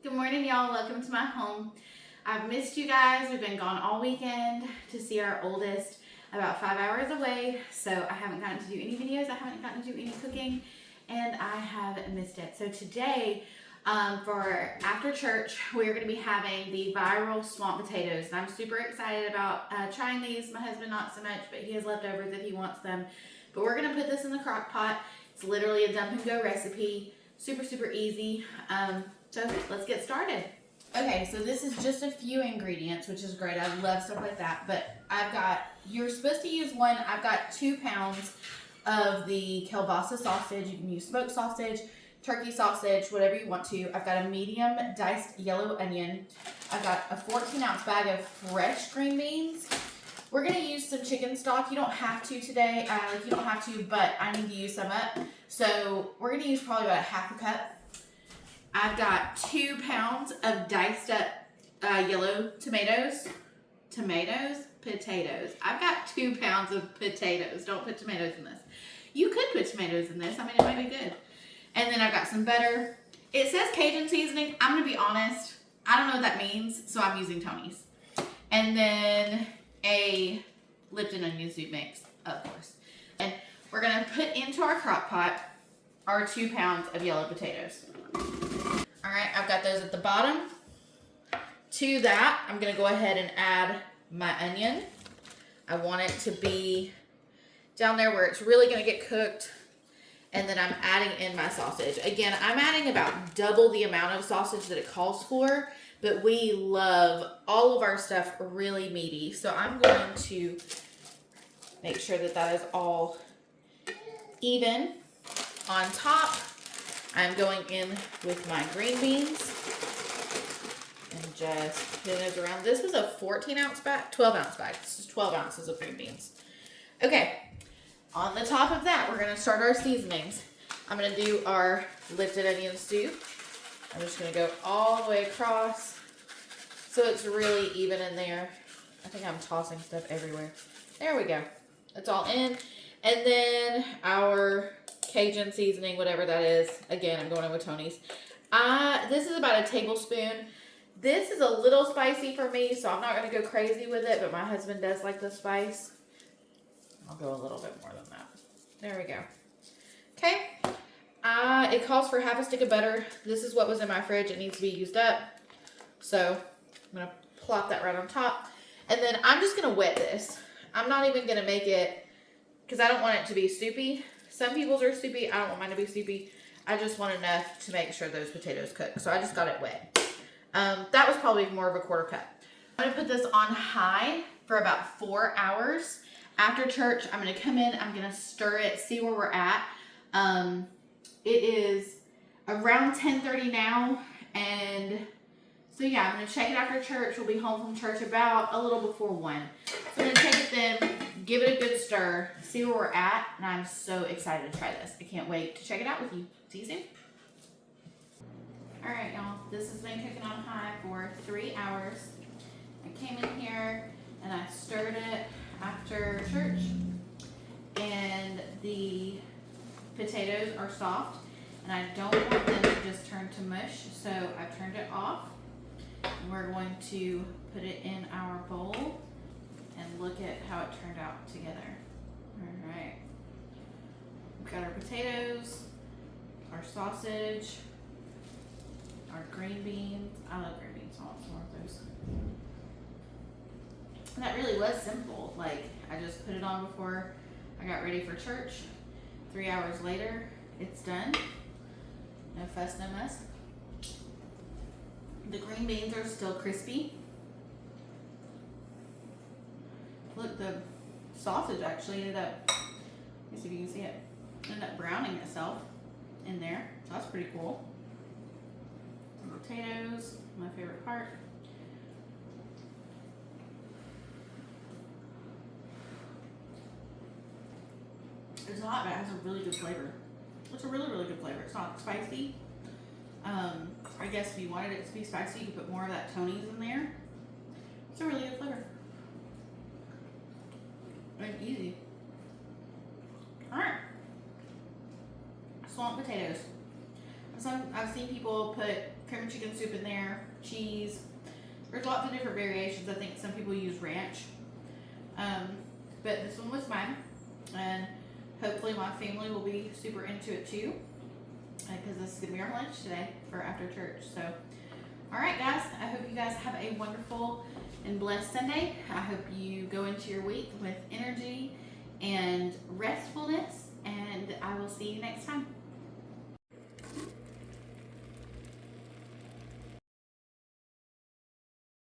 Good morning, y'all. Welcome to my home. I've missed you guys. We've been gone all weekend to see our oldest, about 5 hours away. So I haven't gotten to do any videos. I haven't gotten to do any cooking, and I have missed it. So today, for after church, we're going to be having the Viral Swamp Potatoes. And I'm super excited about trying these. My husband not so much, but he has leftovers if he wants them. But we're going to put this in the crock pot. It's literally a dump and go recipe. Super, super easy. So let's get started. Okay, so this is just a few ingredients, which is great. I love stuff like that. But you're supposed to use one. I've got 2 pounds of the kielbasa sausage. You can use smoked sausage, turkey sausage, whatever you want to. I've got a medium diced yellow onion. I've got a 14-ounce bag of fresh green beans. We're going to use some chicken stock. You don't have to today. You don't have to, but I need to use some up. So we're going to use probably about a half a cup. I've got 2 pounds of diced up yellow tomatoes. Potatoes. I've got 2 pounds of potatoes. Don't put tomatoes in this. You could put tomatoes in this. I mean, it might be good. And then I've got some butter. It says Cajun seasoning. I'm going to be honest. I don't know what that means, so I'm using Tony's. And then a Lipton onion soup mix, of course. And we're going to put into our crock pot our 2 pounds of yellow potatoes. All right, I've got those at the bottom. To that, I'm going to go ahead and add my onion. I want it to be down there where it's really going to get cooked. And then I'm adding in my sausage. Again, I'm adding about double the amount of sausage that it calls for, but we love all of our stuff really meaty. So I'm going to make sure that that is all even. On top, I'm going in with my green beans and just putting those around. This was a 14-ounce bag, 12-ounce bag. This is 12 ounces of green beans. Okay, on the top of that, we're going to start our seasonings. I'm going to do our Lipton onion soup. I'm just going to go all the way across so it's really even in there. I think I'm tossing stuff everywhere. There we go. It's all in. And then our Cajun seasoning, whatever that is. Again, I'm going in with Tony's. This is about a tablespoon. This is a little spicy for me, so I'm not going to go crazy with it, but my husband does like the spice. I'll go a little bit more than that. There we go. Okay. It calls for half a stick of butter. This is what was in my fridge. It needs to be used up. So I'm going to plop that right on top. And then I'm just going to wet this. I'm not even going to make it, because I don't want it to be soupy. Some people's are soupy. I don't want mine to be soupy. I just want enough to make sure those potatoes cook. So I just got it wet. That was probably more of a quarter cup. I'm going to put this on high for about 4 hours. After church, I'm going to come in. I'm going to stir it, see where we're at. It is around 10:30 now. And so yeah, I'm going to check it after church. We'll be home from church about a little before 1. So I'm going to take it then, give it a good stir, see where we're at, and I'm so excited to try this. I can't wait to check it out with you. See you soon. All right, y'all. This has been cooking on high for 3 hours. I came in here and I stirred it after church, and the potatoes are soft, and I don't want them to just turn to mush, so I've turned it off. And we're going to put it in our bowl and look at how it turned out together. All right. We've got our potatoes, our sausage, our green beans. I love green beans. I want some more of those. And that really was simple. Like, I just put it on before I got ready for church. 3 hours later, it's done. No fuss, no mess. The green beans are still crispy. Look, the sausage actually ended up, let me see if you can see it, ended up browning itself in there. So that's pretty cool. Some potatoes, my favorite part. It's hot, but it has a really good flavor. It's a really, really good flavor. It's not spicy. I guess if you wanted it to be spicy, you could put more of that Tony's in there. It's a really good flavor. And easy. Alright. Swamp potatoes. I've seen people put cream of chicken soup in there, cheese. There's lots of different variations. I think some people use ranch. But this one was mine. And hopefully my family will be super into it too. Because this is going to be our lunch today for after church. So, alright guys. I hope you guys have a wonderful and blessed Sunday. I hope you go into your week with energy and restfulness. And I will see you next time.